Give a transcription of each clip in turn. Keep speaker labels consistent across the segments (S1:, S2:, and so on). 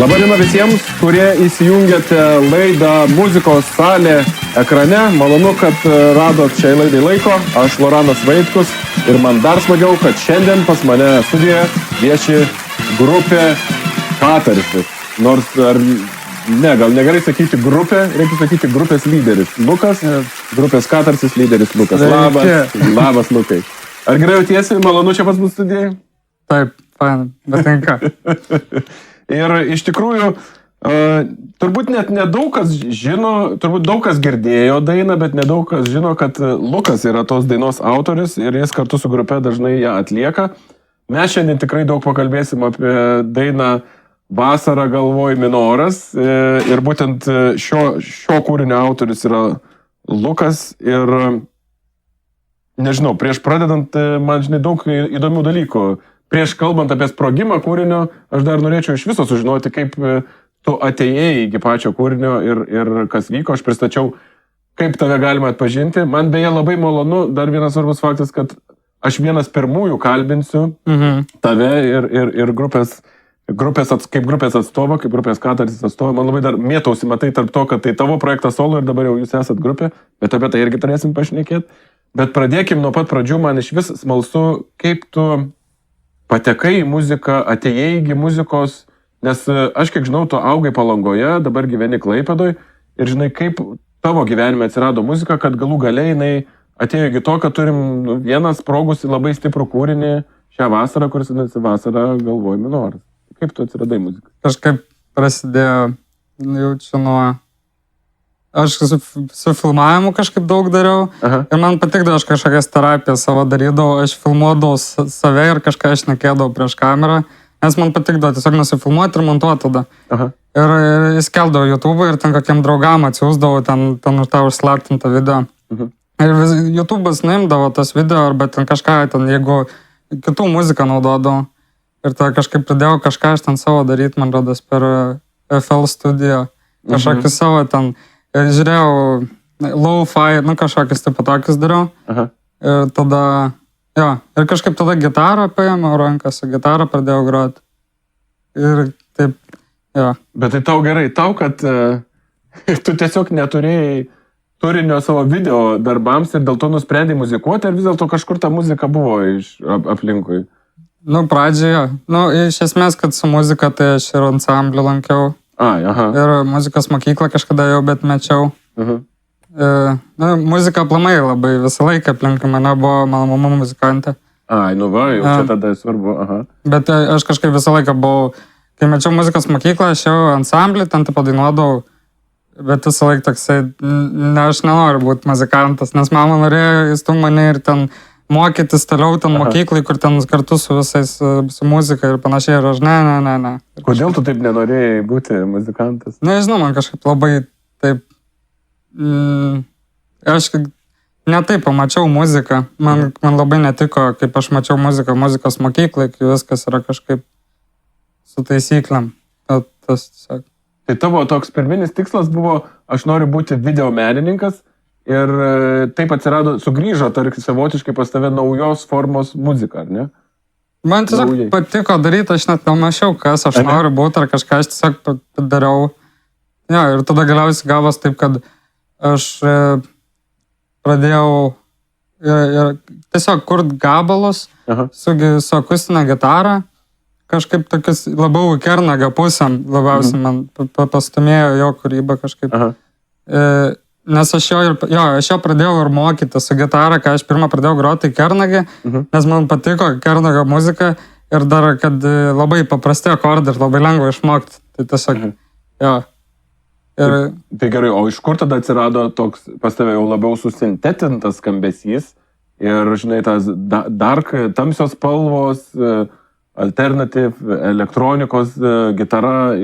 S1: Labadiena visiems, kurie įsijungėte laidą Muzikos salė ekrane. Malonu, kad radot šiai laidai laiko. Aš Loranas Vaitkus ir man dar smagiau, kad šiandien pas mane studijoje vieši grupė Katarsis. Nors ar ne, gal negerai sakyti grupė, reikia sakyti grupės lyderis Lukas, grupės Katarsis lyderis Lukas. Labas Lukai. Ar gerai jautiesi, malonu čia pas mus studijai?
S2: Taip, fain, patinka.
S1: Ir iš tikrųjų, turbūt net nedaug kas žino, turbūt daug kas girdėjo dainą, bet nedaug kas žino, kad Lukas yra tos dainos autoris ir jis kartu su grupe dažnai ją atlieka. Mes šiandien tikrai daug pakalbėsim apie dainą Vasara galvoj minoras ir būtent šio kūrinio autoris yra Lukas ir nežinau, prieš pradedant man žinai daug įdomių dalykų. Prieš kalbant apie sprogimą kūrinio, aš dar norėčiau iš viso sužinoti, kaip tu atėjai iki pačio kūrinio ir kas vyko. Aš pristačiau, kaip tave galima atpažinti. Man beje labai malonu, dar vienas svarbus faktas, kad aš vienas pirmųjų kalbinsiu tave ir grupės atstovą, kaip grupės Katarsis atstovą. Man labai dar mėtausi, matai, tarp to, kad tai tavo projektas solo ir dabar jau jūs esat grupė, bet apie tai irgi turėsim pašnekėti. Bet pradėkim nuo pat pradžių, man iš vis smalsu, kaip tu patekai į muziką, atėjai į muzikos, nes aš kiek žinau, tu augai Palangoje, dabar gyveni Klaipėdoj ir žinai, kaip tavo gyvenime atsirado muzika, kad galų galiai jinai atėjo iki to, kad turim vieną sprogusį labai stiprų kūrinį šią vasarą, kuris vadinasi Vasara galvoj minoras. Kaip tu atsiradai muziką?
S2: Kažkaip prasidėjo, jaučiu nuo... Aš su filmavimu kažkaip daug dariau. Ir man patikdavo, aš kažkokias terapijas savo darydavau, aš filmuodavau save ir kažką aš šnekėdavau prieš kamerą, nes man patikdavo tiesiog nusifilmuoti ir montuoti tada. Ir įskeldavau YouTube ir ten kokiem draugam atsiųsdavau ten už tą užslaptintą video. Ir YouTube'as nuimdavo tas video, arba ten kažką, ten jeigu kitų muziką naudodavau. Ir tada kažkaip pradėjau kažką aš ten savo daryti, man rodos, per FL Studio. Kažkokį savo ten... Ir žiūrėjau low-fi, kažkokius taip tokius dariau. Ir tada, ir kažkaip tada gitarą paėmiau ranką, su gitarą pradėjau groti. Ir taip,
S1: Bet tai tau gerai, kad tu tiesiog neturėjai turinio savo video darbams ir dėl to nusprendai muzikuoti, ar vis dėlto kažkur ta muzika buvo iš aplinkui?
S2: Pradžioje. Iš esmės, kad su muzika, tai aš ir ansamblį lankiau. Ir muzikos mokyklą kažkada jau, bet mečiau. Muzika aplamai labai visą laiką aplink mane buvo, mano mama muzikantė.
S1: Jau čia tada svarbu,
S2: Bet aš kažkaip visą laiką buvau, kai mečiau muzikos mokyklą, aš jau ansamblį, ten taip padainuodavau, bet visą laiką toksai, aš nenoriu būti muzikantas, nes mama norėjo įstumti mane ir ten mokytis toliau ten mokyklai, kur ten kartu su visais, su muzika ir panašiai, ir aš ne.
S1: Kodėl tu taip nenorėjai būti muzikantas?
S2: Nežinau, man kažkaip labai taip, aš ne taip pamačiau muziką, man labai netiko, kaip aš mačiau muziką muzikos mokyklai, kai viskas yra kažkaip su taisyklėm. Tas tiesiog.
S1: Tai tavo toks pirminis tikslas buvo, aš noriu būti video menininkas, ir taip atsirado, sugrįžo, tarsi savotiškai pas tave naujos formos muzika, ar ne?
S2: Man tiesiog patiko daryti, aš net nemačiau, kas aš noriu būti, ar kažką aš tiesiog dariau. Ir tada galiausiai gavos taip, kad aš pradėjau tiesiog kurt gabalus su akustinė gitara, kažkaip tokius labiau kernagio pusėm labiausiai man pastumėjo jo kūrybą kažkaip. Nes aš jo pradėjau ir mokyti su gitara, kai aš pirmą pradėjau groti Kernagį, nes man patiko Kernagio muzika ir dar, kad labai paprasti akordai ir labai lengva išmokti. Tai tiesiog,
S1: Tai gerai, o iš kur tada atsirado toks pas tave jau labiau susintetintas skambesys ir, žinai, tas dark, tamsios spalvos, alternative, elektronikos gitara,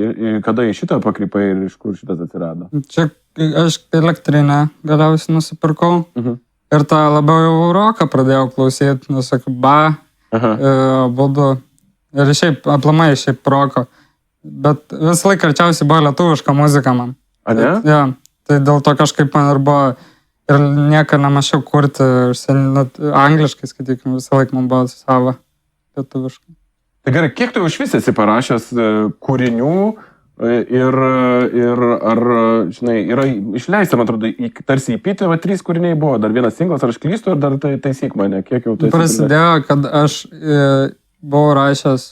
S1: kada į šitą pakrypai ir iš kur šitas atsirado?
S2: Čia aš elektrinę galiausiai nusipirkau ir tą labiau jau roką pradėjau klausyti, nesakau, būdu ir šiaip, aplamai šiaip roko, bet visą laiką arčiausiai buvo lietuviška muzika man.
S1: A ne?
S2: Tai dėl to kažkaip man ir buvo ir nieką nemačiau kurti angliškai, skaitykim, visą laiką man buvo sava lietuviška.
S1: Tai gerai, kiek tu iš vis esi parašęs kūrinių, Ir ar, žinai, yra išleista, man atrodo, tarsi įpyti, va, 3 kūriniai buvo, dar vienas singlas, ar aš klystu, ar dar taisyk mane, kiek jau tai...
S2: Prasidėjo, kad aš buvau rašęs,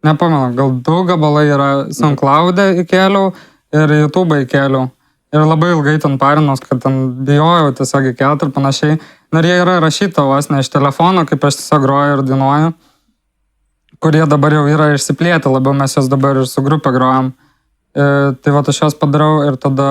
S2: nepamenu, gal 2 gabalai yra SoundCloud'e įkėliau ir YouTube įkėliau. Ir labai ilgai ten parinos, kad ten bijojau tiesiog įkelt ir panašiai. Ir jie yra rašyta vos ne iš telefono, kaip aš tiesiog groju ir dainuoju, kurie dabar jau yra išsiplėtę, labiau mes jos dabar ir su grupė grojam. Tai va, aš jos padarau ir tada...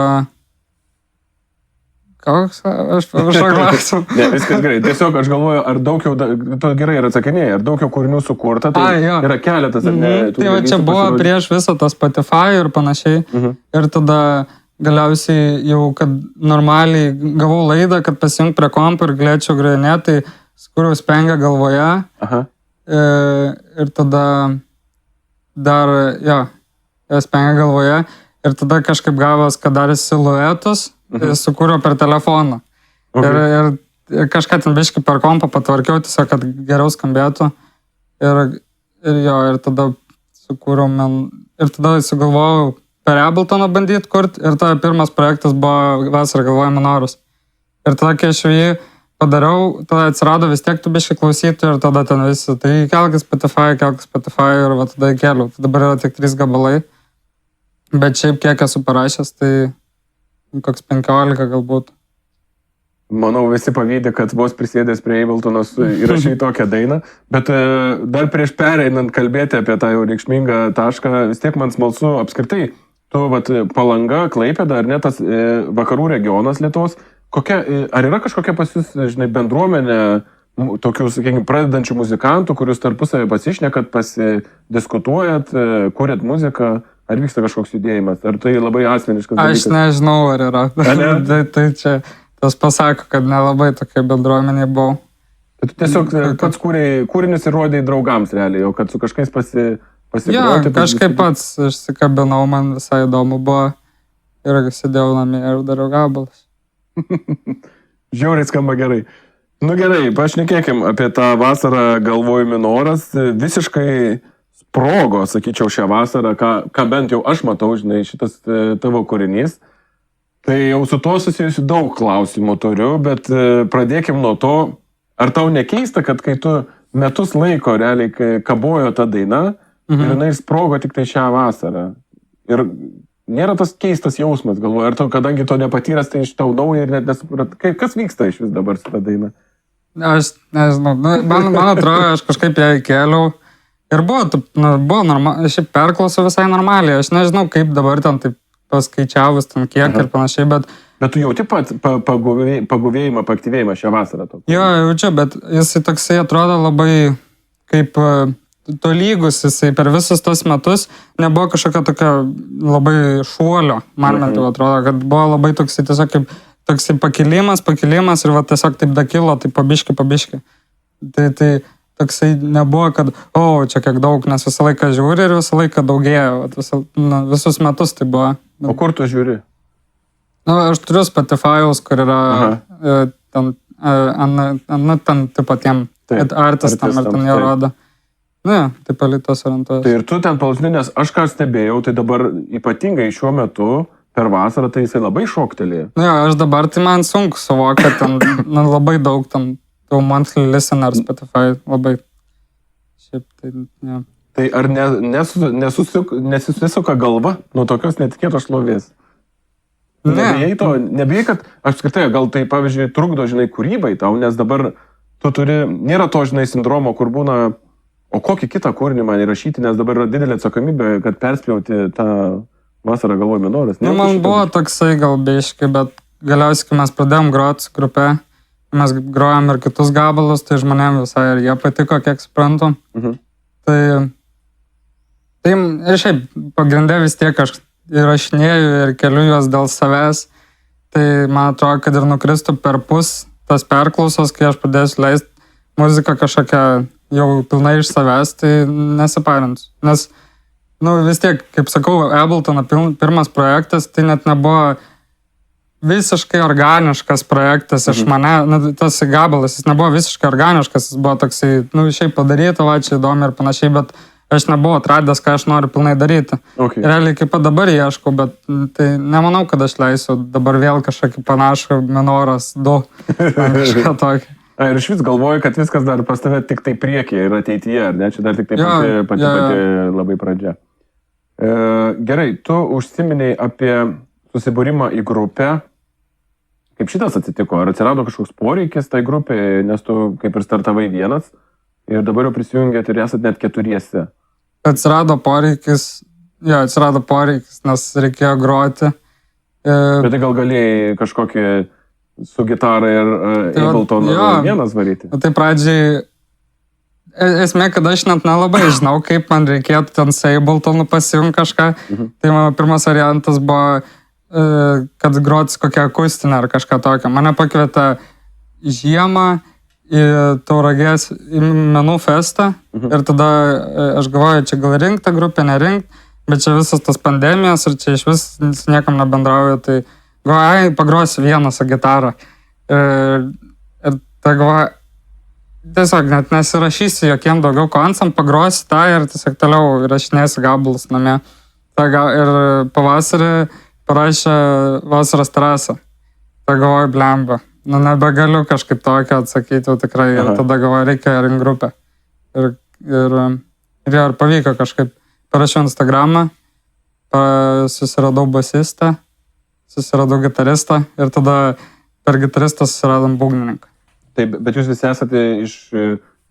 S2: Koks? Aš pašaklausiu.
S1: Ne, viskas gerai. Tiesiog aš galvoju, ar daug jau, tu gerai ir atsakinėjai, ar daug jau kūrinių sukurta, tai yra keletas, ar ne?
S2: Tai va, čia buvo prieš visą tą Spotify ir panašiai. Ir tada galiausiai jau, kad normaliai gavau laidą, kad pasijungt prie kompo ir galėčiau grojinėti, tai skūriau Spengą galvoje. Ir tada dar, Spengą galvoje. Ir tada kažkaip gavos, kad darė siluetus, sukūriau per telefoną. Ir kažką ten biškai per kompą patvarkiau, tiesiog, kad geriau skambėtų. Ir tada sukūriau, ir tada sugalvojau per Abletoną bandyti kurti, ir tada pirmas projektas buvo Vasarą galvoju Minorus. Ir tada, kai aš jį padariau, tada atsirado vis tiek tu biškai klausytų ir tada ten visi, tai kelk Spotify ir va tada įkėliau. Tai dabar yra tik 3 gabalai, bet šiaip kiek esu parašęs, tai koks 15 galbūt.
S1: Manau, visi pavydė, kad vos prisėdęs prie Abletonos įrašai tokią dainą, bet dar prieš pereinant kalbėti apie tą jau reikšmingą tašką, vis tiek man smalsu apskritai, tu, vat, Palanga, Klaipėda, ar ne tas vakarų regionas Lietuvos, ar yra kažkokia pas jūs, žinai, bendruomenė, tokių, sakykime, pradedančių muzikantų, kurius tarpusavį pasišnekat, pasidiskutuojat, kuriat muziką, ar vyksta kažkoks judėjimas, ar tai labai asmeniškas dalykas?
S2: Aš nežinau, ar yra. Tai čia tas pasako, kad nelabai tokia bendruomenė buvau.
S1: Bet tiesiog pats kūrinius ir rodėjai draugams realiai, o kad su kažkais pasigroti.
S2: Kažkaip pats išsikabinau, man visai įdomu buvo ir sėdėjau namie ir dariau gabalus.
S1: Žiauriai skamba gerai. Nu gerai, pašnekėkim apie tą vasarą galvoju Minoras. Visiškai sprogo, sakyčiau, šią vasarą, ką bent jau aš matau, žinai, šitas tavo kūrinys. Tai jau su tuo susijusiu daug klausimų turiu, bet pradėkim nuo to, ar tau nekeista, kad kai tu metus laiko realiai kabojo ta daina, ir jinai sprogo tik tai šią vasarą. Ir nėra tas keistas jausmas, galvoju, ar tu, kadangi to nepatyręs, tai iš tau nauja ir net nesuprat, kas vyksta iš vis dabar su ta daina?
S2: Aš nežinau, man atrodo, aš kažkaip ją įkėliau ir buvo normaliai, šiaip perklausau visai normaliai, aš nežinau, kaip dabar ten taip paskaičiavus ten kiek ir panašiai, bet...
S1: Bet tu jauti pat paguvėjimą, paaktyvėjimą šią vasarą?
S2: Jo, jaučiu, bet jisai toksai atrodo labai kaip tolygus, jisai per visus tos metus nebuvo kažkokia tokia labai šuolio, man bent jau atrodo, kad buvo labai toksai tiesiog kaip toksai pakilimas ir va tiesiog taip dakilo, taip pabiški. Tai toksai nebuvo, kad, čia kiek daug, nes visą laiką žiūri ir visą laiką daugėjo, visus metus tai buvo.
S1: O kur tu žiūri?
S2: Aš turiu Spotify'us, kur yra ten tipo tiem artistam ir ten jie rodo. Tai palitos orientuojas.
S1: Tai ir tu ten palausni, nes aš ką stebėjau, tai dabar ypatingai šiuo metu per vasarą, tai jisai labai šoktelėjo.
S2: Aš dabar tai man sunku suvokti, kad ten labai daug ten monthly listener Spotify labai. Šiaip tai, ne.
S1: Tai ar nesisuka galva nuo tokios netikėtos šlovės? Nebijai, kad apskritai, gal tai, pavyzdžiui, trukdo, žinai, kūrybai tau, nes dabar tu turi, nėra to, žinai, sindromo, kur būna, o kokį kitą kūrinį man įrašyti, nes dabar yra didelė atsakomybė, kad perspjauti tą vasarą galvoju Minoras.
S2: Man buvo toksai gal biškai, bet galiausiai, kai mes pradėjom groti su grupe, mes grojom ir kitus gabalus, tai žmonėm visai ir jie patiko, kiek suprantu. Tai ir šiaip pagrindė vis tiek aš įrašinėju ir keliu juos dėl savęs, tai man atrodo, kad ir nukristų per pus tas perklausos, kai aš pradėsiu leisti muziką kažkokią jau pilnai iš savęs, tai nesiparinsiu. Nes, vis tiek, kaip sakau, Abletono pirmas projektas, tai net nebuvo visiškai organiškas projektas iš mane, tas gabalas, jis nebuvo visiškai organiškas, jis buvo toksai, šiaip padaryta, čia įdomi ir panašiai, bet aš nebuvau atradęs, ką aš noriu pilnai daryti.
S1: Okay.
S2: Realiai kaip dabar ieškau, bet tai nemanau, kad aš leisiu dabar vėl kažkokį panašų Menoras 2. Kažką tokį.
S1: Ir iš vis galvoju, kad viskas dar pas tave tik tai priekyje ir ateityje, ar ne? Čia dar tik tai pati labai pradžia. Gerai, tu užsiminėjai apie susibūrimą į grupę. Kaip šitas atsitiko? Ar atsirado kažkoks poreikis tai grupė, nes tu kaip ir startavai vienas ir dabar jau prisijungėt ir esat net 4?
S2: Atsirado poreikis, nes reikėjo groti.
S1: Bet tai gal galėjai kažkokį su gitara ir Ableton vienas varyti?
S2: Tai pradžiai, esmė, kad aš net nelabai žinau, kaip man reikėtų ten su Abletonu pasijungti kažką. Tai mano pirmas variantas buvo, kad grotis kokią akustinę ar kažką tokio. Mane pakvietė žiemą į Tauragės menų festą ir tada aš galvoju, čia gal rinkti tą grupę, nerinkti, bet čia visas tas pandemijos ir čia iš vis niekam nebendrauju, tai galvoju, pagrosiu vieną su gitarą. Ir tai galvoju, tiesiog net nesirašysiu jokiem daugiau konsam, pagrosiu tą ir tiesiog toliau įrašinėsiu gabalus namie. Ir pavasarį parašė Vasaros terasą. Tai galvoju, blemba. Nebegaliu kažkaip tokio atsakyti jau tikrai. Ir tada galvoju, reikia rinkti grupę. Ir pavyko kažkaip. Parašiau Instagramą, susiradau basistą, susiradau gitaristą ir tada per gitaristą susiradom būgnininką.
S1: Taip, bet jūs visi esate iš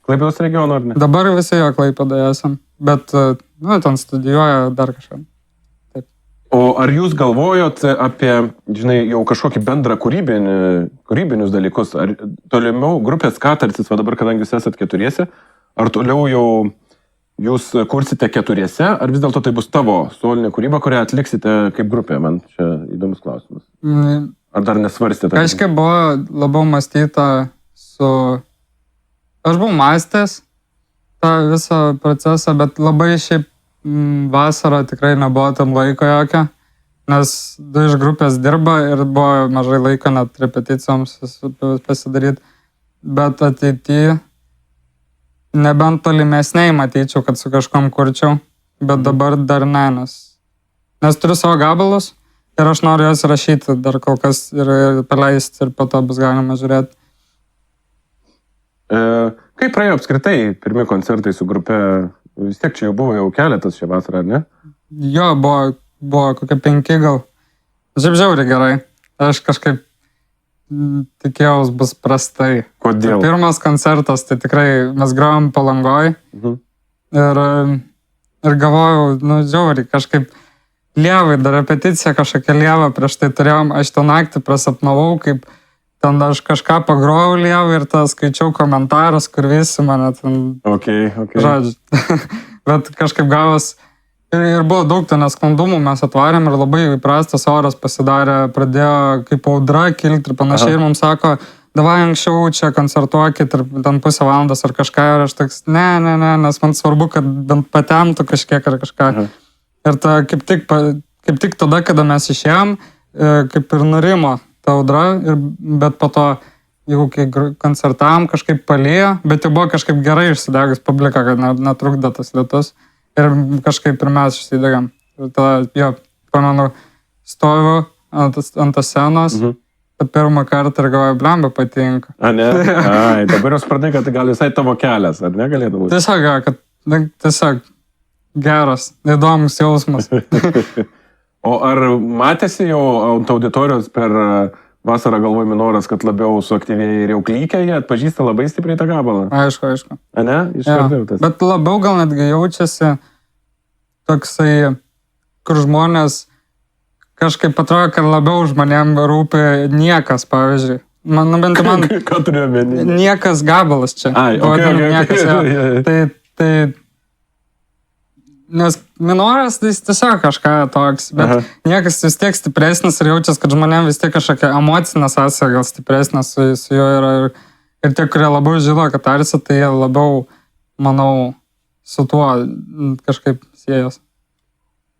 S1: Klaipėdos regiono, ar ne?
S2: Dabar visi jo Klaipėdoje esam, bet ten studijuoja dar kažką. Taip.
S1: O ar jūs galvojot apie, žinai, jau kažkokį bendrą kūrybinius dalykus? Ar tolimiau grupės Katarsis, va dabar, kadangi jūs esat 4, ar toliau jau jūs kursite 4, ar vis dėlto tai bus tavo solinė kūryba, kurią atliksite kaip grupė? Man čia įdomus klausimas. Ar dar nesvarstėte?
S2: Kažkaip buvo labiau mąstyta su... Aš buvau mąstęs tą visą procesą, bet labai šiaip vasarą tikrai nebuvo tam laiko jokio, nes 2 iš grupės dirba ir buvo mažai laiko net repeticijoms pasidaryti, bet ateityje nebent tolimesniai matyčiau, kad su kažkom kurčiau, bet dabar dar ne, nes turiu savo gabalus ir aš noriu juos rašyti dar kol kas ir paleisti ir po to bus galima žiūrėti.
S1: Kaip praėjo apskritai pirmi koncertai su grupe? Vis tiek čia jau buvo jau keletas šią vasarą, ar ne?
S2: Jo, buvo kokie 5 gal. Šiaip žiauriai gerai. Aš kažkaip tikėjaus bus prastai.
S1: Kodėl?
S2: Tai pirmas koncertas, tai tikrai mes grojom Palangoj ir galvojau, žiauriai, kažkaip lievai, dar repeticija kažkokia lieva prieš tai turėjom, aš tą naktį prasapnavau, kaip ten aš kažką pagrojau lievai ir tą skaičiau komentarus, kur visi mane ten... Žodžiu. Bet kažkaip gavos ir buvo daug ten nesklandumų, mes atvarėm ir labai prastas oras pasidarė, pradėjo kaip audra kilti ir panašiai ir mums sako, davai anksčiau čia koncertuokit ir ten pusę valandos ar kažką ir aš toks, ne, nes man svarbu, kad bent patemtų kažkiek ar kažką. Ir ta, kaip tik tada, kada mes išėjom, kaip ir nurimo ta audra, bet po to, jeigu kai koncertavom, kažkaip palėjo, bet jau buvo kažkaip gerai išsidegus publika, kad netrukdo tas lietus. Ir kažkaip ir mes išsidegam. Ir tada, pamenu, stoviu ant tos scenos, pirmą kartą ir galvoju, blemba patinka.
S1: A, ne? Ai, dabar jau spratai, kad gal visai tavo kelias, ar ne galėtų būti?
S2: Tiesiog geras, įdomus jausmas.
S1: O ar matėsi jau ant auditorijos per vasarą galvoju Menoras, kad labiau suaktyvėja ir jau klykia, jie atpažįsta labai stipriai tą gabalą?
S2: Aišku.
S1: A, ne? Iškardėjau.
S2: Bet labiau gal netgi jaučiasi toksai, kur žmonės kažkaip atrodo, kad labiau žmonėm rūpi niekas, pavyzdžiui. Bent man...
S1: Ką turiu omeny?
S2: Niekas gabalas čia.
S1: Ai,
S2: niekas. Tai nes Menoras tai tiesiog kažką toks, bet niekas vis tiek stipresnis ir jaučiasi, kad žmonėm vis tiek kažkokia emocinė sąsaja gal stipresnė su juo yra. Ir tie, kurie labiau žino, kad tarsi, tai jie labiau, manau, su tuo kažkaip siejas.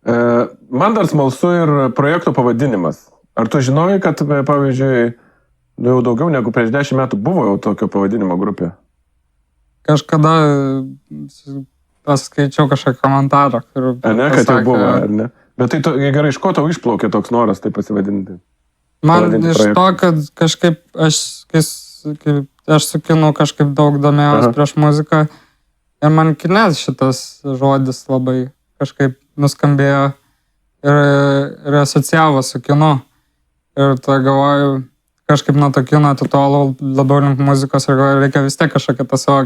S1: Man dar smalsu ir projekto pavadinimas. Ar tu žinojai, kad, pavyzdžiui, jau daugiau negu prieš 10 metų buvo jau tokio pavadinimo grupė?
S2: Kažkada paskaičiau kažkokį komentarą, kur...
S1: Ne, kad jau buvo, ar ne? Bet tai gerai, iš ko tau išplaukė toks noras tai pasivadinti?
S2: Man iš to, kad kažkaip aš su kinu kažkaip daug domėjausi prieš muziką ir man kinės šitas žodis labai kažkaip nuskambėjo ir asocijavo su kinu. Ir tai galvoju, kažkaip nuo to kino atitolau labiau link muzikos ir galvoju, reikia vis tiek kažkokią tą savo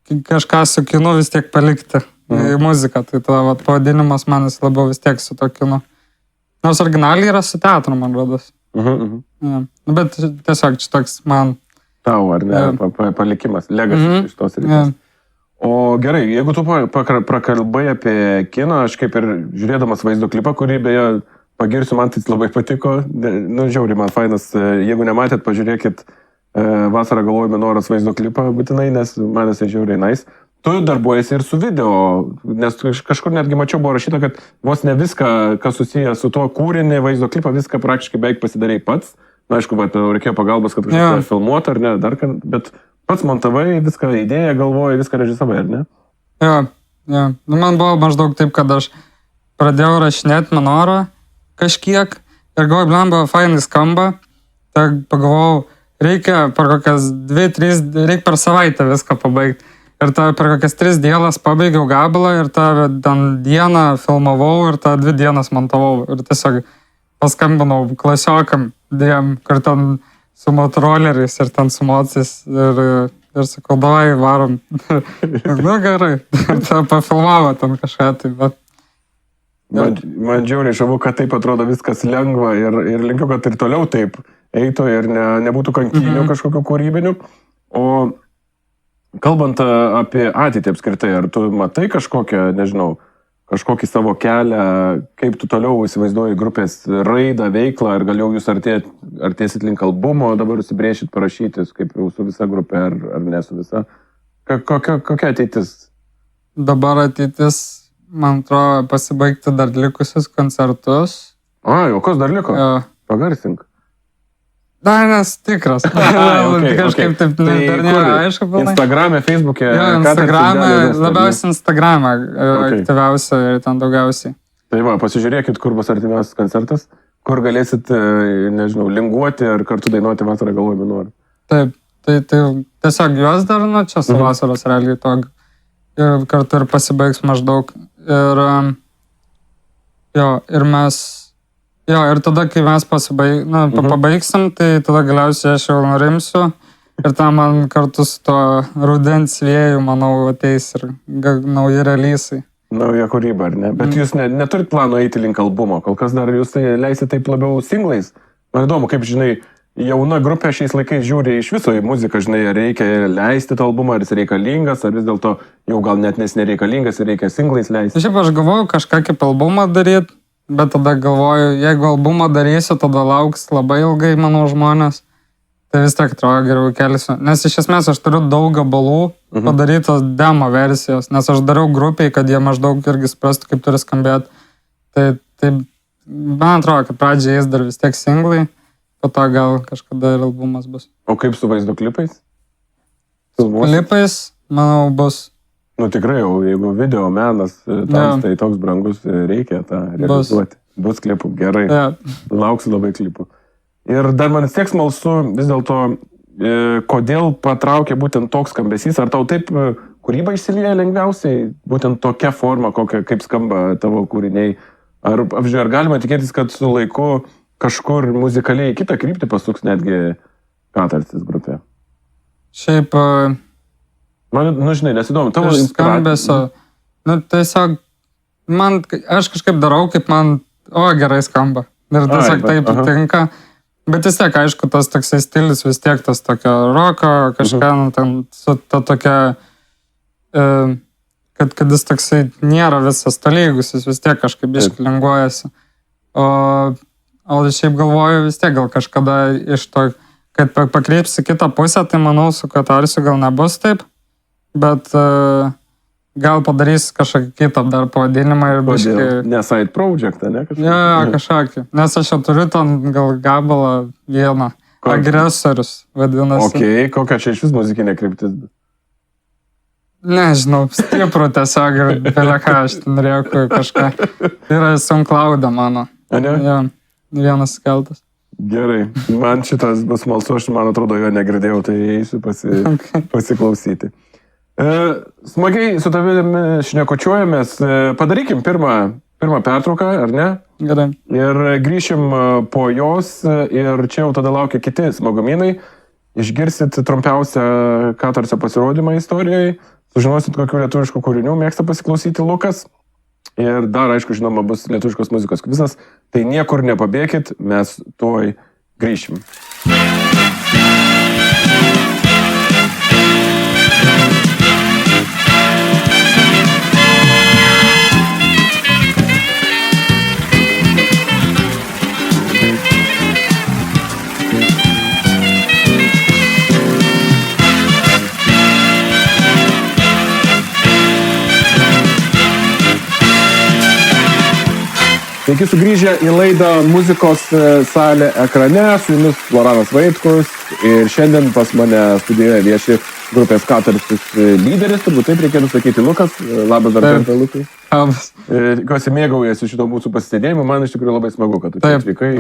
S2: kažką su kinu vis tiek palikti į muziką. Tai ta pavadinimas manis labiau vis tiek su to kinu. Nors originaliai yra su teatru, man rodos. Ja. Bet tiesiog čia toks man...
S1: Tau, ar ne? Palikimas, legacy iš tos rytis. O gerai, jeigu tu prakalbai apie kiną, aš kaip ir žiūrėdamas vaizdo klipą, kurį beje pagirsiu, man tai labai patiko, nu žiauriai man fainas, jeigu nematėt, pažiūrėkit Vasarą galvojame noras vaizdo klipą būtinai, nes man jisai žiauriai nice. Tu darbuojasi ir su video, nes kažkur netgi mačiau buvo rašyta, kad vos ne viską, kas susiję su tuo kūrinį, vaizdo klipą, viską praktiškai beveik pasidarei pats. Na, aišku, bet reikėjo pagalbos, kad kažką filmuoti ar ne, dar kad, bet pats montavai, viską idėją galvojai, viską režisavai, ar ne?
S2: Jo. Man buvo maždaug taip, kad aš pradėjau rašinėti menorą kažkiek ir galvoju, blemba, fainai skamba, tai pagalvojau, reikia per kokias 2-3, reikia per savaitę viską pabaigti. Ir ta per kokias 3 dienas pabaigiau gabalą ir tą dieną filmavau ir tą 2 dienas montavau. Ir tiesiog paskambinau klasiokam dviem, kur ten su motoroleriais ir ten su mocis. Ir sakau, davai, varom. Nu gerai. Ir tą pafilmavo ten kažką. Tai, bet...
S1: Man džiauriai žavu, kad taip atrodo viskas lengva ir linkiu, kad ir toliau taip eitų ir nebūtų kankinių kažkokių kūrybinių. O kalbant apie ateitį apskritai, ar tu matai kažkokią, nežinau, kažkokį savo kelią, kaip tu toliau įsivaizduoji grupės raidą, veiklą, ar gal jau jūs artėsit link albumo, dabar užsibrėšit parašyti, kaip jau su visa grupė, ar ne su visa. Kokia ateitis?
S2: Dabar ateitis, man atrodo, pasibaigti dar likusius koncertus.
S1: O kas dar liko? Pagarsink.
S2: Nes tikras. Kažkaip taip dar nėra aišku.
S1: Instagram'e, Facebook'e?
S2: Instagram'e, labiausiai Instagram'e aktyviausia ir ten daugiausiai.
S1: Tai va, pasižiūrėkit, kur bus artimiausias koncertas, kur galėsit, nežinau, linguoti ar kartu dainuoti Vasarą galvojame norą.
S2: Taip, tai tiesiog juos dar, čia su Vasaros realiai to kartu ir pasibaigs maždaug. Ir mes... ir tada, kai mes pabaigsim, tai tada galiausiai aš jau nurimsiu ir tam man kartu su to rudens vėjų, manau, ateis ir nauji releasai.
S1: Nauja kūryba, ar ne? Bet jūs neturit plano eiti link albumo, kol kas dar jūs leisite taip labiau singlais. Man įdomu, kaip, žinai, jauna grupė šiais laikais žiūri iš viso į muziką, žinai, ar reikia leisti tą albumą, ar jis reikalingas, ar vis dėlto jau gal net nereikalingas ir reikia singlais leisti.
S2: Šiaip aš galvoju kažką kaip albumą daryti. Bet tada galvoju, jeigu albumą darysiu, tada lauks labai ilgai, manau, žmonės. Tai vis tiek atrodo geriau kelsiu. Nes iš esmės aš turiu daug gabalų padarytos demo versijos. Nes aš dariau grupiai, kad jie maždaug irgi suprastų, kaip turi skambėti. Tai man atrodo, kad pradžiai jais dar vis tiek singlai. Po to gal kažkada ir albumas bus.
S1: O kaip su vaizdo klipais?
S2: Klipais, manau, bus.
S1: Nu tikrai jau, jeigu video menas, tai toks brangus, reikia tą realizuoti. Bus klipų, gerai. Lauksiu labai klipų. Ir dar man tiek smalsu, vis dėlto, kodėl patraukė būtent toks skambesys? Ar tau taip kūryba išsilieja lengviausiai, būtent tokia forma, kaip skamba tavo kūriniai? Ar galima tikėtis, kad su laiku kažkur muzikaliai kitą kryptį pasuks netgi Katarsis grupė?
S2: Šiaip...
S1: Man, žinai, nesidomu, tavo
S2: skambesio. Tiesiog, aš kažkaip darau, kaip man, gerai skamba. Ir tiesiog taip tinka. Bet vis tiek, aišku, tas toksai stilius vis tiek, tas tokio roko, kažką, ten, su ta tokia, kad jis toksai nėra visas tolygus, jis vis tiek kažkaip išklinguojasi. O šiaip galvoju, vis tiek gal kažkada iš to, kad pakreipsi kitą pusę, tai manau, su Katarsiu gal nebus taip. Bet gal padarys kažkokį kitą dar pavadinimą ir biškį...
S1: Ne side project, ne?
S2: Kažkokį. Nes aš jau turiu ten gal gabalą vieną. Agresorius vadinasi.
S1: Kokia čia iš vis muzikinė kryptis?
S2: Nežinau, stiprų tiesiog ir beleka, aš ten rėku kažką. Tai yra SoundCloud'e mano.
S1: A, ne?
S2: Ja, vienas skeltas.
S1: Gerai, man šitas bus smalsu, aš man atrodo jo negirdėjau, tai eisiu pasiklausyti. Smagiai su tavimi šnekučiuojamės, padarykim pirmą pertrauką, ar ne?
S2: Gerai.
S1: Ir grįšim po jos ir čia jau tada laukia kiti smagumynai. Išgirsit trumpiausią Katarsio pasirodymą istorijoje, sužinosit, kokių lietuviškų kūrinių mėgsta pasiklausyti Lukas. Ir dar, aišku, žinoma, bus lietuviškos muzikos kvizas. Tai niekur nepabėkit, mes tuoj grįšim. Sveiki sugrįžę į laidą Muzikos salė ekrane, su jumis Floranas Vaitkus ir šiandien pas mane studijoje vieši grupės Katarsis lyderis, turbūt taip reikėtų sakyti, Lukas. Labas dar kartą, Lukai.
S2: Labas.
S1: Tikiuosi mėgaujasi šito mūsų pasisėdėjimu, man iš tikrųjų labai smagu, kad tu čia atvykai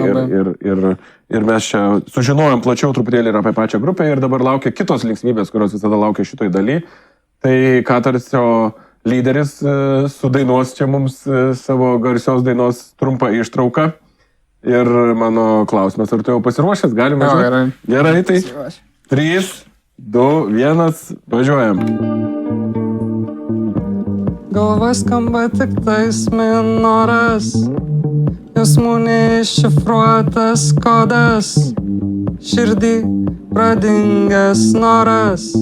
S1: ir mes čia sužinojom plačiau truputėlį ir apie pačią grupę ir dabar laukia kitos linksmybės, kurios visada laukia šitoj daly. Tai Katarsio lyderis sudainuos čia mums savo garsios dainos trumpą ištrauką. Ir mano klausimas, ar tu jau pasiruošęs? Galime važiuoti? Gerai, tai 3, 2, 1, važiuojam.
S2: Galva skamba tik tais minoras, jausmų neiššifruotas kodas, širdį pradingęs noras.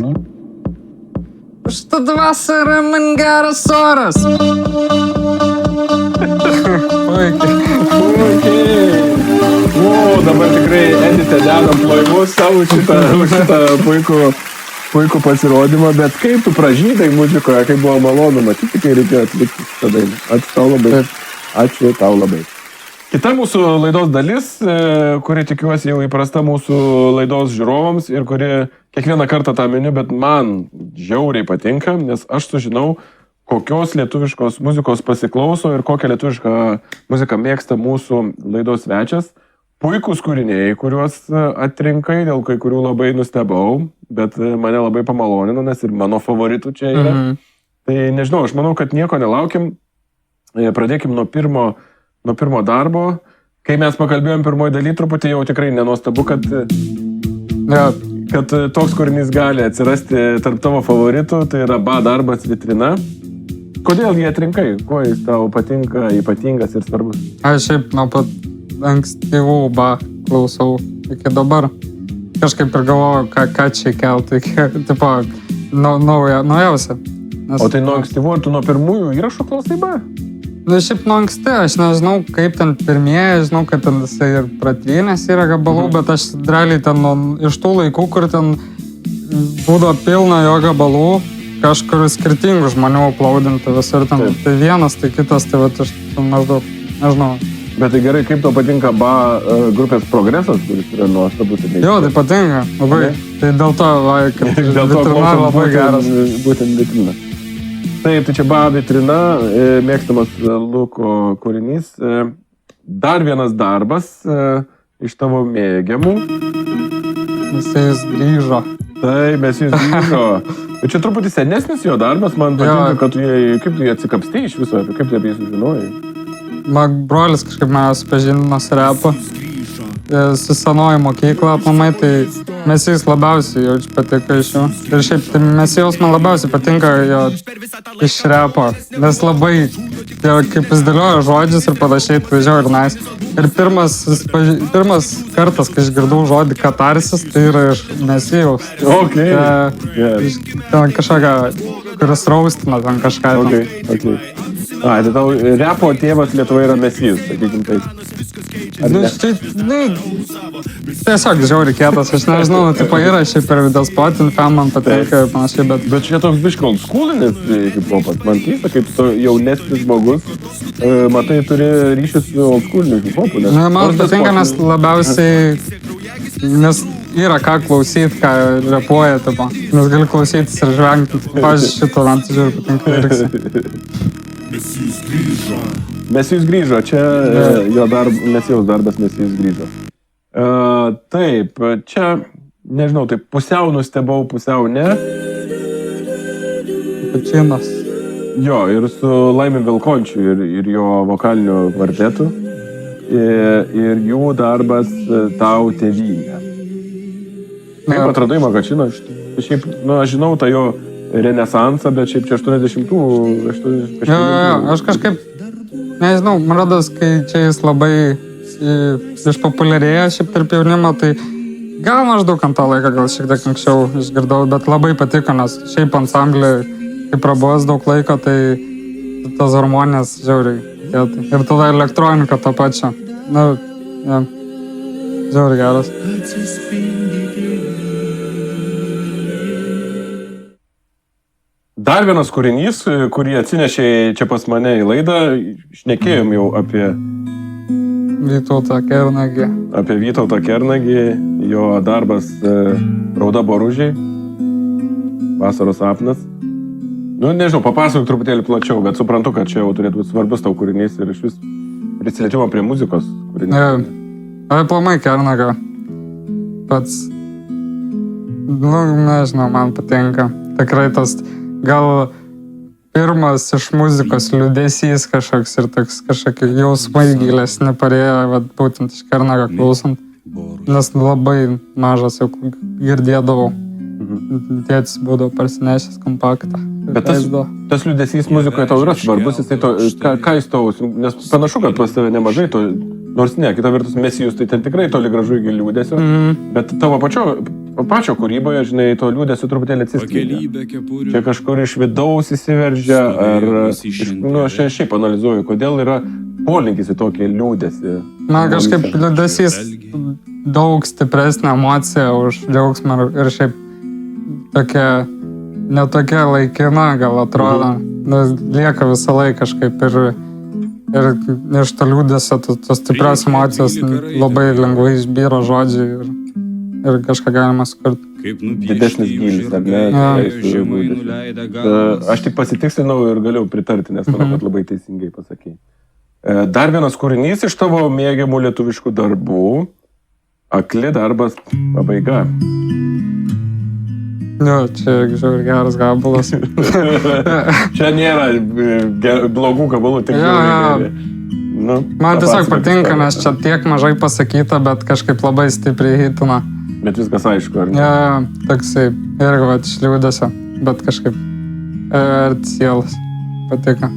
S2: Užtat vasara man geras oras.
S1: Puikiai. Dabar tikrai edite dedam plojimus savo šitą puikų pasirodymą, bet kaip tu pražydai muzikoje, kaip buvo malonu matyti, kai reikėjo atlikti šitą dainą. Ačiū tau labai. Kita mūsų laidos dalis, kuri tikiuosi jau įprasta mūsų laidos žiūrovams ir kuri kiekvieną kartą tą miniu, bet man žiauriai patinka, nes aš sužinau, kokios lietuviškos muzikos pasiklauso ir kokią lietuvišką muziką mėgsta mūsų laidos svečias. Puikūs kūriniai, kuriuos atrinkai, dėl kai kurių labai nustebau, bet mane labai pamalonino, nes ir mano favoritų čia yra. Tai nežinau, aš manau, kad nieko nelaukim. Pradėkim nuo pirmo darbo. Kai mes pakalbėjom pirmoji daly, truputį jau tikrai nenuostabu, kad toks kūrinys gali atsirasti tarp tavo favoritų, tai yra BA darbas Vitrina. Kodėl jį atrinkai? Kuo jis tau patinka, ypatingas ir svarbus?
S2: Aš šiaip nuo pat ankstyvų BA klausau iki dabar. Kažkaip ir galvoju, ką čia keltų, tipo, naujausia.
S1: O tai nuo ankstyvų, ar tu nuo pirmųjų įrašų klausai BA?
S2: Nu, šiaip nuo anksti, aš nežinau, kaip ten pirmieji, žinau, kad ten jisai ir pratvynės yra gabalų, bet aš realiai ten iš tų laikų, kur ten būdavo pilna jo gabalų, kažkur skirtingų žmonių aplaudinti visur ten. Taip. Tai vienas, tai kitas, tai vat aš maždaug, nežinau.
S1: Bet tai gerai, kaip tau patinka BA grupės Progresas, kuris yra nuostabus?
S2: Jo, tai patinka, labai. Tai dėl to, kad Vitrina labai geras.
S1: Būtent Vitrina. Taip, tai čia BA Vitrina, mėgstamas Luko kūrinys. Dar vienas darbas iš tavo mėgiamų.
S2: Jis grįžo.
S1: Taip, mes jis grįžo. Bet čia truputį senesnis jo darbas, man patinka, kad kaip tu jį atsikapstai iš viso, kaip tu apie jį sužinojai.
S2: Brolis kažkaip manęs pažindino su repu. Su senoji mokykla aplamai, tai Mesijus labiausiai jaučiu patiko iš jų. Ir šiaip tai Mesijus man labiausiai patinka jo iš repo, nes labai, kaip jis dėlioja žodžius ir panašiai, tai žiauriai nice. Ir pirmas kartas, kai išgirdau žodį Katarsis, tai yra iš Mesijus.
S1: Okay.
S2: Ten kažkokia, kuris raustina ten kažką.
S1: Okay. Tai tau repo tėvas Lietuvoje yra Mesijus, sakykim taip.
S2: Tiesiog žiauriai kietas, aš nežinau, tipo yra šiaip ir Despotin fan man patinka ir panašiai, bet...
S1: Bet čia toks biškai oldschoolinis hip-hopas, man keista, kaip tu jaunesnis žmogus, matai, turi ryšį su oldschooliniu hip-hopu.
S2: Man patinka, nes labiausiai, nes yra ką klausyti, ką repuoja, tipo. Nes gali klausytis ir žvengti. Pavyzdžiui, šito man tai žiūrėjau patinka lyriksai.
S1: Mesijus grįžo, čia jo Mesijaus darbas Mesijus grįžo. Taip, čia, nežinau, taip pusiau nustebau, pusiau ne.
S2: Pačinas.
S1: Jo, ir su Laimi Vilkončiu ir jo vokaliniu kvartetu. Ir jų darbas Tau tėvynė. Kaip atradai Magačiną? Šiaip, aš žinau tą jo renesansą, bet šiaip čia 80-ų.
S2: Aš kažkaip, nežinau, man rodos, kai čia jis labai išpopuliarėjo šiaip tarp jaunimo, tai gal maždaug ant tą laiką, gal šiek tiek anksčiau išgirdau, bet labai patiko, nes šiaip ansamblį, kai prabuvęs daug laiko, tai tas harmonijas žiauriai. Ir tada elektronika to pačio. Žiauriai geras.
S1: Dar vienas kūrinys, kurį atsinešė čia pas mane į laidą, šnekėjom jau apie
S2: Vytautą Kernagį.
S1: Apie Vytautą Kernagį, jo darbas Rauda boružiai, Vasaros sapnas. Nežinau, papasakok truputėlį plačiau, bet suprantu, kad čia jau turėtų būti svarbus tau kūrinys ir iš vis prisilietimo prie muzikos kūrinys.
S2: Aplamai Kernagio. Pats, nežinau, man patinka. Tikrai tas gal pirmas iš muzikos liūdesys kažkoks ir toks kažkokie jausmai gilesni parėjo, būtent iš Kernagio klausant. Nes labai mažas jau girdėdavau. Tėtis būdavo parsinešęs kompaktą.
S1: Bet tas liūdesys muzikoje tau yra svarbus, ką jis tau, nes panašu, kad pas tave nemažai to, nors ne, kita vertus Mesijus, tai ten tikrai toli gražu iki liūdesio, bet tavo pačio kūryboje, žinai, to liūdesio truputėlį atsiskleidžia. Čia kažkur iš vidaus įsiveržia, ar, aš šiaip analizuoju, kodėl yra polinkis į tokį liūdesį.
S2: Man kažkaip liūdesys daug stipresnė emocija už džiaugsmą ir šiaip tokia, netokia laikina, gal atrodo, nes lieka visą laiką kažkaip ir iš to liūdesio tos stiprios emocijos labai lengvai išbyra žodžiai ir kažką galima sukurti.
S1: Didesnis gylis, ar ne? Aš tik pasitikslinau ir galiu pritarti, nes manau, kad labai teisingai pasakei. Dar vienas kūrinys iš tavo mėgiamų lietuviškų darbų, Akli darbas pabaiga.
S2: Čia žiauriai geras gabalas.
S1: Čia nėra blogų gabalų, tik žiauriai.
S2: Man tiesiog patinka, nes čia tiek mažai pasakyta, bet kažkaip labai stipriai hitina.
S1: Bet viskas aišku, ar ne?
S2: Toksai irgi iš liūdesio, bet kažkaip sielas patiko.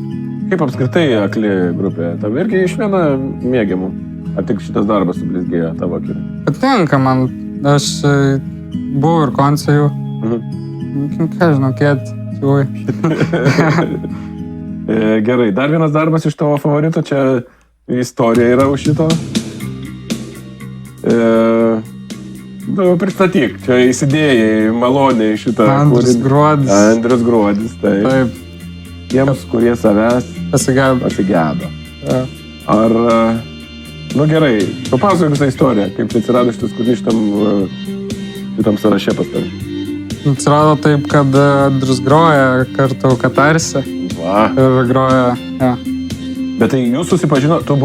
S1: Kaip apskritai Akli grupė? Tavo irgi iš viena mėgiamų? Ar tik šitas darbas sublizgėjo tavo akį?
S2: Patinka man. Aš buvau ir koncejų. Ką žinau, čiūai.
S1: Gerai, dar vienas darbas iš tavo favorito. Čia istorija yra už šito. Pristatyk, čia įsidėjai maloniai šitą
S2: Andrius Gruodis.
S1: Andrius Gruodis, taip. Tiems, kurie savęs pasigėdo. Ar, gerai, papasakok visą istoriją, kaip čia atsirado šitas kūrinys šitam sąraše pas tavai.
S2: Atsirado taip, kad Andrius groja kartu Katarse. Ir groja,
S1: Bet tai jūs susipažino, tu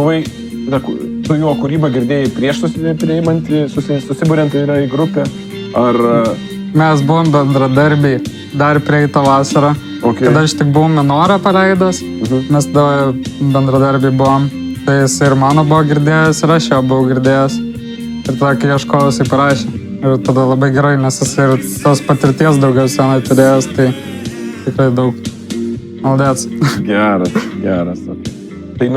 S1: jo kūrybą girdėjai prieš susiburiant į grupę, ar...
S2: Mes buvom bendradarbiai dar prieitą vasarą. Kada aš tik buvau Minorą paleidęs, mes tada bendradarbiai buvom. Tai jis ir mano buvo girdėjęs, ir aš jo buvau girdėjęs. Ir tada, kai ieškojau, jisai parašė. Ir tada labai gerai, nes jis ir tos patirties daugiau senai turėjęs, tai tikrai daug. Maldėts.
S1: Geras. Tai,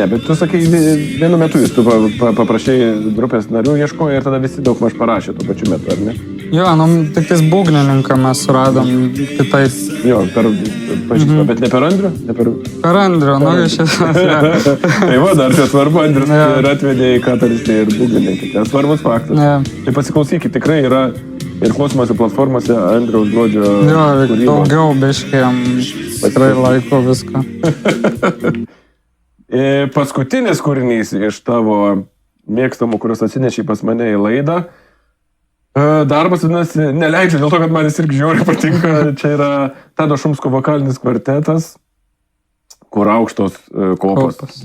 S1: bet tu sakai, vienu metu jūs tu paprašėjai grupės narių ieškojai ir tada visi daug maž parašė tuo pačiu metu, ar ne?
S2: Jo, tik tais būgnininką mes suradom kitaip.
S1: Jo, pažįstama, bet ne per Andrių?
S2: Per Andrių, iš esmės.
S1: Tai dar čia svarbu, Andrius ir atvedė į Katarstį ir būgnininką. Tai svarbus faktas. Tai pasiklausykit, tikrai yra ir klausymosi platformose Andriaus Gruodžio kūryba.
S2: Jo, daugiau biškiam, tikrai laiko viską.
S1: Paskutinis kūrinys iš tavo mėgstamų, kuriuos atsinešiai pas mane į laidą, Darbas, vadinasi, neleidžia, dėl to, kad man jis irgi žiauriai patinka. Čia yra Tado Šumsko vokalinis kvartetas, kur aukštos kopos.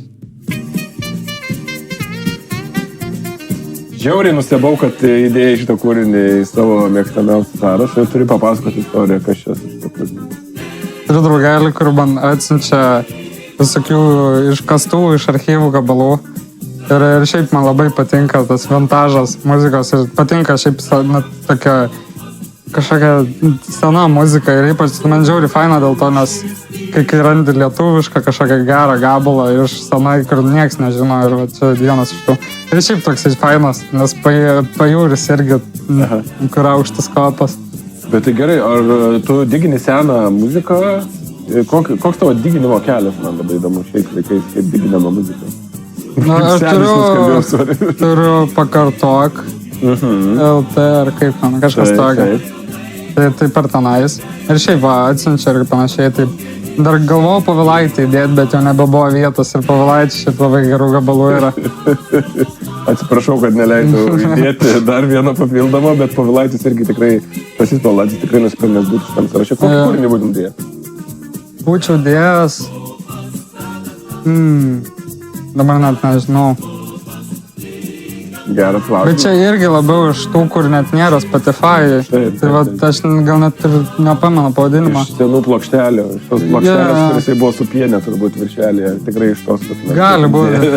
S1: Žiauriai nustebau, kad įdėjai šitą kūrinį į savo mėgstamiausią sąrašą ir turi papasakoti istoriją, kas čia susitikti.
S2: Turiu draugelį, kur man atsiunčia visokių iškastų iš archyvų gabalų. Ir šiaip man labai patinka tas vintažas muzikos ir patinka šiaip tokia kažkokia sena muzika ir ypač man žiauriai faina dėl to, nes kai randi lietuvišką kažkokią gerą gabalą iš senai, kur nieks nežino ir va, čia vienas iš tų. Ir šiaip toks fainas, nes pajūris irgi, kur aukštas kopas.
S1: Bet tai gerai, ar tu digini seną muziką? Koks tavo diginimo kelias, man labai įdomu šiais laikais, kaip diginama muzika?
S2: Na, aš turiu pakartok LT ar kaip man, kažkas tokio. Tai per tenais. Ir šiaip va, atsiunčia ir panašiai. Tai dar galvojau Povilaitį įdėti, bet jau nebebuvo vietos ir Povilaitis šiaip labai gerų gabalų yra.
S1: Atsiprašau, kad neleidau įdėti dar vieną papildomą, bet Povilaitis irgi tikrai, Stasys Povilaitis tikrai nusipelnęs būtų šitam sąraše. Kokį kūrinį būtum dėjęs?
S2: Būčiau dėjęs... Dabar net nežinau.
S1: Geras klausimas.
S2: Bet čia irgi labiau iš tų, kur net nėra Spotify. Tai va, aš gal net ir nepamenu pavadinimą.
S1: Iš senų plokštelių. Iš tos plokštelės, kuris buvo supienė turbūt viršelėje. Tikrai iš tos.
S2: Gali būti,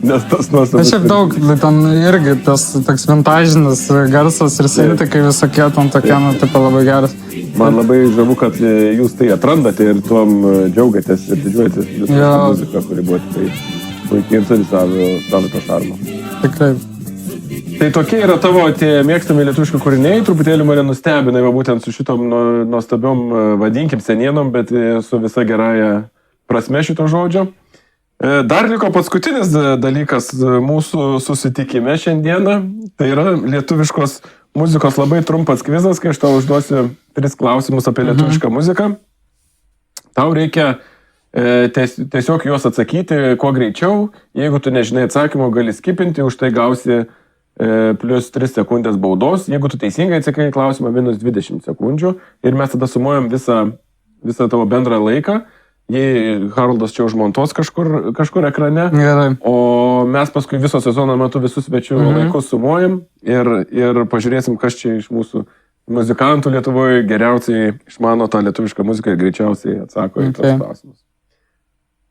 S1: Nes tas nuostabus.
S2: Bet šiaip daug, ten irgi tas toks vintažinis garsas ir sintikai visokie ten tokie, taip labai geras.
S1: Man labai žavu, kad jūs tai atrandate ir tuom džiaugiatės ir didžiuojatės visą muziką, kuri buvo tikrai puikiai ir turi savo to šarmą.
S2: Tikrai.
S1: Tai tokie yra tavo tie mėgstami lietuviški kūriniai, truputėlį mane nustebina, būtent su šitom nuostabiom, vadinkim, senienom, bet su visa gerąja prasme šito žodžio. Dar liko paskutinis dalykas mūsų susitikime šiandieną, tai yra lietuviškos muzikos labai trumpas kvizas, kai aš tau užduosiu 3 klausimus apie lietuvišką muziką. Tau reikia tiesiog juos atsakyti kuo greičiau. Jeigu tu nežinai atsakymų, gali skipinti, už tai gausi plus 3 sekundės baudos. Jeigu tu teisingai atsakai klausimą, minus 20 sekundžių. Ir mes tada sumuojam visą tavo bendrą laiką. Jei Haroldas čia užmontuos kažkur ekrane.
S2: Gerai.
S1: O mes paskui viso sezono metu visus svečių laikus sumuojam ir pažiūrėsim, kas čia iš mūsų muzikantų Lietuvoje geriausiai išmano tą lietuvišką muziką ir greičiausiai atsako į tos klausimus.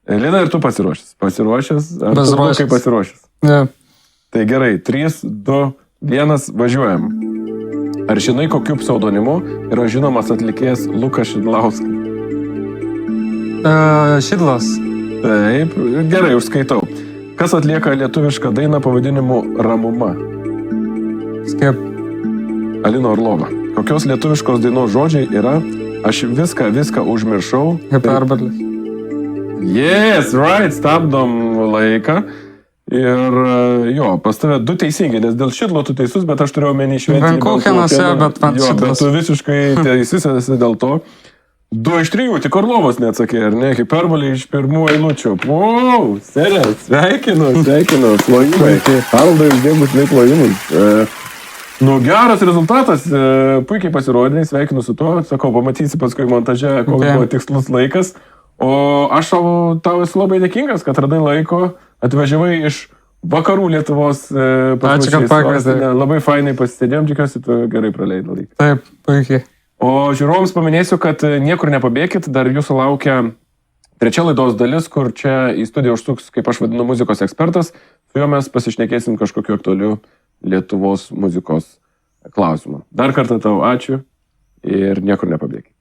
S1: Lina, ir tu pasiruošęs? Pasiruošęs? Ar tu kaip pasiruošęs?
S2: Ne.
S1: Tai gerai, 3, 2, 1, važiuojam. Ar žinai, kokiu pseudonimu yra žinomas atlikėjas Lukas Šidlauskas?
S2: Šidlas.
S1: Taip, gerai, užskaitau. Kas atlieka lietuvišką dainą pavadinimu Ramuma?
S2: Skip.
S1: Alina Orlova. Kokios lietuviškos dainos žodžiai yra Aš viską užmiršau?
S2: Hiperbolis.
S1: Yes, right, stabdom laiką. Ir jo, pas tave 2 teisingi, nes dėl Šidlo tu teisus, bet aš turėjau menį šventinį.
S2: Benkuchenuose, bet man Šidlas.
S1: Bet tu visiškai teisus esi dėl to. 2 iš 3, tik Orlovas neatsakė, ar ne? Hiperbolė iš pirmų eilučių. Wow, serė, sveikinu, plojimai. Haraldai uždėgus nei plojimus. Geras rezultatas, puikiai pasirodė, sveikinu su tuo. Sakau, pamatysi paskui montaže, koks buvo tikslus laikas. O aš tau esu labai dėkingas, kad radai laiko, atvažiavai iš vakarų Lietuvos.
S2: Ačiū, kad pakvietei.
S1: Labai fainai pasisėdėjom, tikiuosi, tu gerai praleidai laiką.
S2: Taip, puikiai.
S1: O žiūrovams paminėsiu, kad niekur nepabėkit, dar jūsų laukia 3 laidos dalis, kur čia į studiją užsuks, kaip aš vadinu, muzikos ekspertas. Su juo mes pasišnekėsim kažkokiu aktualiu Lietuvos muzikos klausimu. Dar kartą tau ačiū ir niekur nepabėkit.